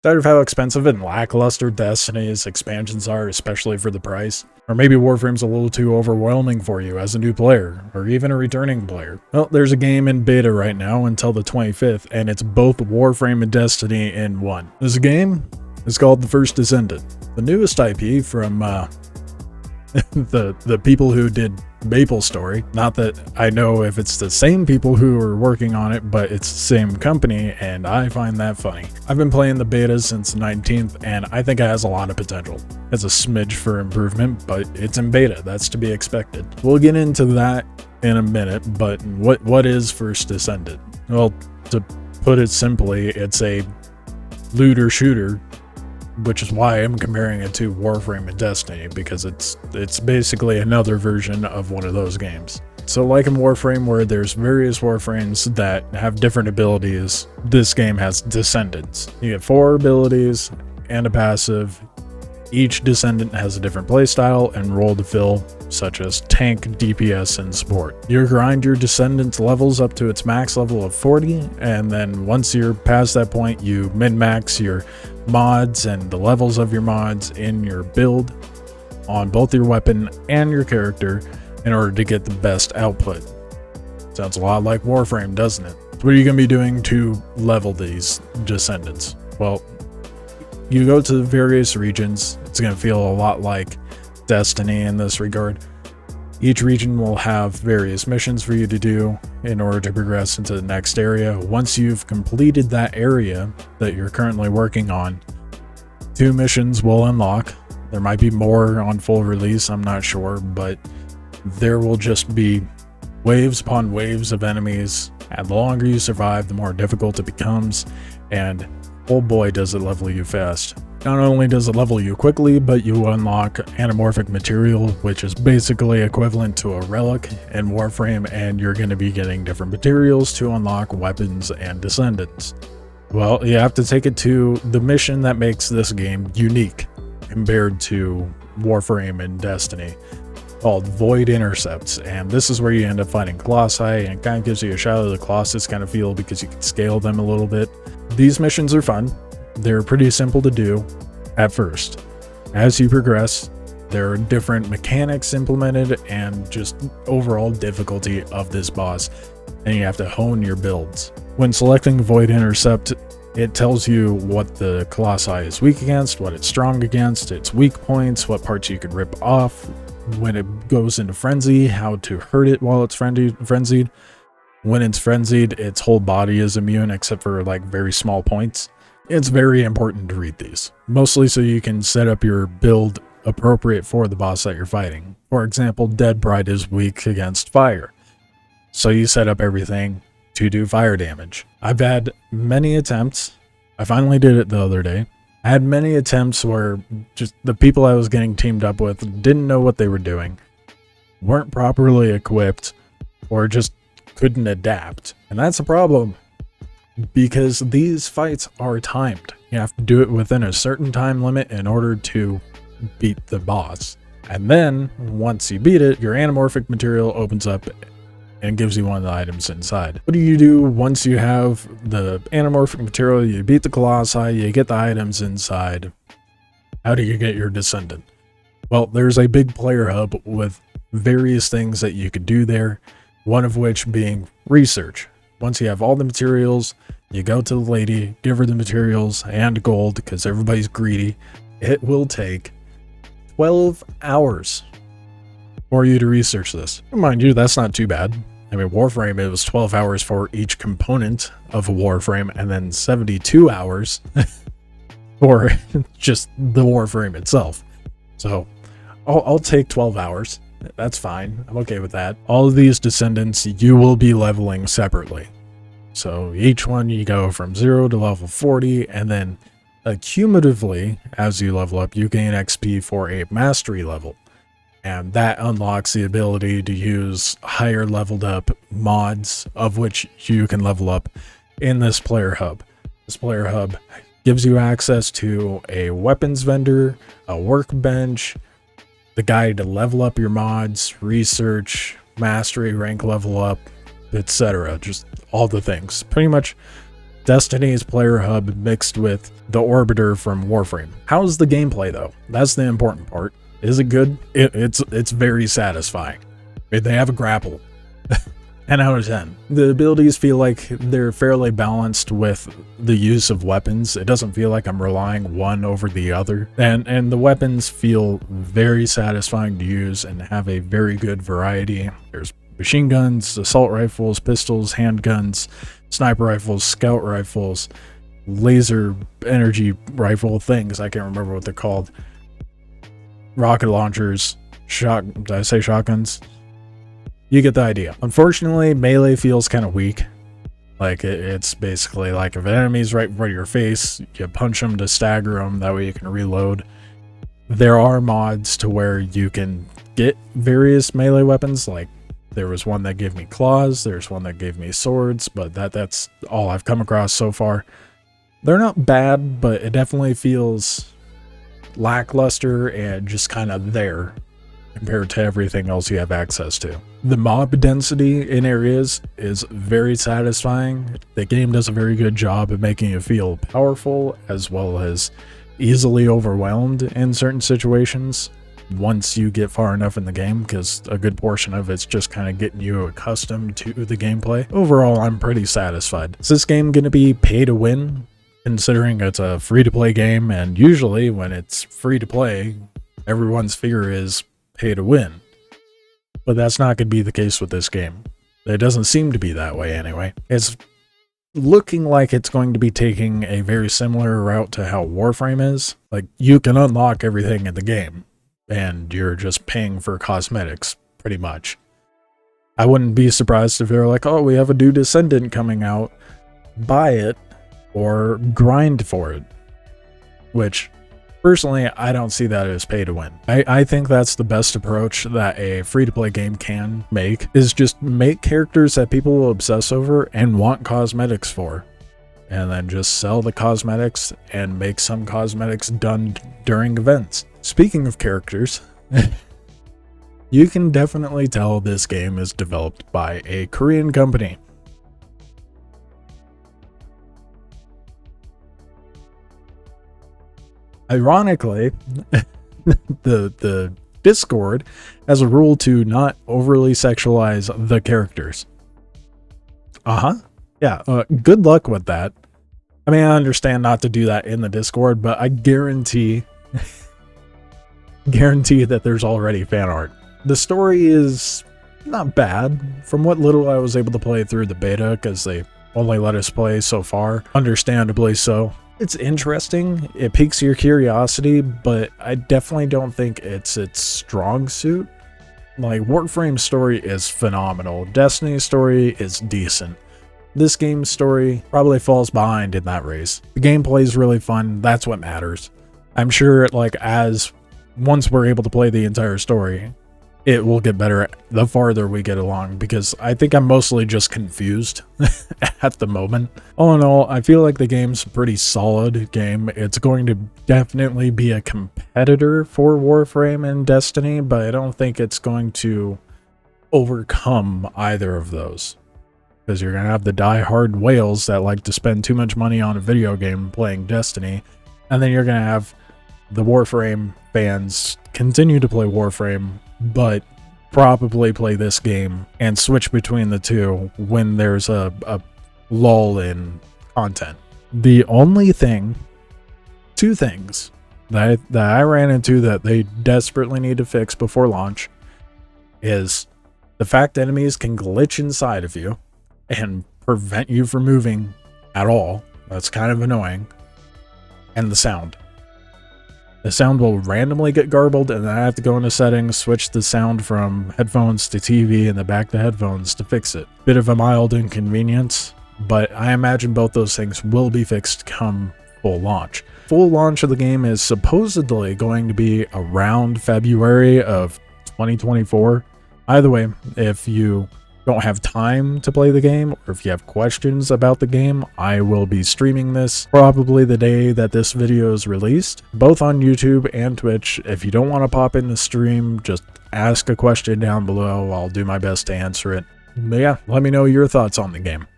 Tired of how expensive and lackluster Destiny's expansions are, especially for the price? Or maybe Warframe's a little too overwhelming for you as a new player, or even a returning player? Well, there's a game in beta right now until the 25th, and it's both Warframe and Destiny in one. This game is called The First Descendant, the newest IP from the people who did Maple Story. Not that I know if it's the same people who are working on it, but it's the same company, and I find that funny. I've been playing the beta since the 19th, and I think it has a lot of potential. It's a smidge for improvement, but it's in beta. That's to be expected. We'll get into that in a minute, but what is First Descendant? Well, to put it simply, it's a looter shooter, which is why I'm comparing it to Warframe and Destiny, because it's basically another version of one of those games. So like in Warframe, where there's various Warframes that have different abilities, this game has Descendants. You get 4 abilities and a passive. Each Descendant has a different playstyle and role to fill, such as tank, DPS, and support. You grind your Descendant levels up to its max level of 40, and then once you're past that point, you min-max your mods and the levels of your mods in your build on both your weapon and your character in order to get the best output. Sounds a lot like Warframe, doesn't it? So what are you going to be doing to level these Descendants? Well, you go to the various regions. It's going to feel a lot like Destiny in this regard. Each region will have various missions for you to do in order to progress into the next area. Once you've completed that area that you're currently working on, 2 missions will unlock. There might be more on full release, I'm not sure, but there will just be waves upon waves of enemies, and the longer you survive, the more difficult it becomes, and oh boy does it level you fast. Not only does it level you quickly, but you unlock anamorphic material, which is basically equivalent to a relic in Warframe, and you're going to be getting different materials to unlock weapons and Descendants. Well, you have to take it to the mission that makes this game unique compared to Warframe and Destiny, called Void Intercepts, and this is where you end up finding Colossi, and it kind of gives you a Shadow of the Colossus kind of feel because you can scale them a little bit. These missions are fun. They're pretty simple to do at first. As you progress, there are different mechanics implemented and just overall difficulty of this boss, and you have to hone your builds. When selecting Void Intercept, it tells you what the Colossi is weak against, what it's strong against, its weak points, what parts you could rip off, when it goes into frenzy, how to hurt it while it's frenzied. When it's frenzied, its whole body is immune except for like very small points. It's very important to read these, mostly so you can set up your build appropriate for the boss that you're fighting. For example, Dead Bride is weak against fire, so you set up everything to do fire damage. I've had many attempts. I finally did it the other day. I had many attempts where just the people I was getting teamed up with didn't know what they were doing, weren't properly equipped, or just couldn't adapt. And that's a problem, because these fights are timed. You have to do it within a certain time limit in order to beat the boss. And then, once you beat it, your anamorphic material opens up and gives you one of the items inside. What do you do once you have the anamorphic material, you beat the Colossi, you get the items inside? How do you get your Descendant? Well, there's a big player hub with various things that you could do there, one of which being research. Once you have all the materials, you go to the lady, give her the materials and gold, because everybody's greedy. It will take 12 hours for you to research this. Mind you, that's not too bad. I mean, Warframe, it was 12 hours for each component of a Warframe, and then 72 hours for just the Warframe itself. So I'll take 12 hours. That's fine. I'm okay with that. All of these Descendants, you will be leveling separately. So each one you go from 0 to level 40, and then cumulatively, as you level up, you gain XP for a mastery level. And that unlocks the ability to use higher leveled up mods, of which you can level up in this player hub. This player hub gives you access to a weapons vendor, a workbench, the guide to level up your mods, research, mastery, rank level up, etc. Just all the things. Pretty much Destiny's player hub mixed with the Orbiter from Warframe. How's the gameplay though? That's the important part. Is it good? It's very satisfying. They have a grapple. 10 out of 10. The abilities feel like they're fairly balanced with the use of weapons. It doesn't feel like I'm relying one over the other. And the weapons feel very satisfying to use and have a very good variety. There's machine guns, assault rifles, pistols, handguns, sniper rifles, scout rifles, laser energy rifle things. I can't remember what they're called. Rocket launchers, did I say shotguns? You get the idea. Unfortunately, melee feels kind of weak. Like, it's basically like if an enemy's right in front of your face, you punch them to stagger them, that way you can reload. There are mods to where you can get various melee weapons, like there was one that gave me claws, there's one that gave me swords, but that's all I've come across so far. They're not bad, but it definitely feels lackluster and just kind of there compared to everything else you have access to. The mob density in areas is very satisfying. The game does a very good job of making you feel powerful as well as easily overwhelmed in certain situations once you get far enough in the game, because a good portion of it's just kind of getting you accustomed to the gameplay. Overall, I'm pretty satisfied. Is this game going to be pay to win, considering it's a free-to-play game, and usually when it's free-to-play, everyone's fear is pay to win? But that's not going to be the case with this game. It doesn't seem to be that way anyway. It's looking like it's going to be taking a very similar route to how Warframe is. Like, you can unlock everything in the game, and you're just paying for cosmetics, pretty much. I wouldn't be surprised if they're like, oh, we have a new Descendant coming out, buy it, or grind for it. Which, personally, I don't see that as pay to win. I think that's the best approach that a free-to-play game can make, is just make characters that people will obsess over and want cosmetics for. And then just sell the cosmetics and make some cosmetics done during events. Speaking of characters, you can definitely tell this game is developed by a Korean company. Ironically, the Discord has a rule to not overly sexualize the characters. Yeah, good luck with that. I mean, I understand not to do that in the Discord, but I guarantee that there's already fan art. The story is not bad. From what little I was able to play through the beta, because they only let us play so far, understandably so. It's interesting, it piques your curiosity, but I definitely don't think it's its strong suit. Like, Warframe's story is phenomenal, Destiny's story is decent. This game's story probably falls behind in that race. The gameplay is really fun, that's what matters. I'm sure, like, once we're able to play the entire story, it will get better the farther we get along, because I think I'm mostly just confused at the moment. All in all, I feel like the game's a pretty solid game. It's going to definitely be a competitor for Warframe and Destiny, but I don't think it's going to overcome either of those. Because you're going to have the die-hard whales that like to spend too much money on a video game playing Destiny, and then you're going to have the Warframe fans continue to play Warframe, but probably play this game and switch between the two when there's a lull in content. The only two things that I ran into that they desperately need to fix before launch is the fact enemies can glitch inside of you and prevent you from moving at all. That's kind of annoying. And the sound. The sound will randomly get garbled, and then I have to go into settings, switch the sound from headphones to TV, and then back to headphones to fix it. Bit of a mild inconvenience, but I imagine both those things will be fixed come full launch. Full launch of the game is supposedly going to be around February of 2024. Either way, if you don't have time to play the game, or if you have questions about the game, I will be streaming this probably the day that this video is released, both on YouTube and Twitch. If you don't want to pop in the stream, just ask a question down below. I'll do my best to answer it. But yeah, let me know your thoughts on the game.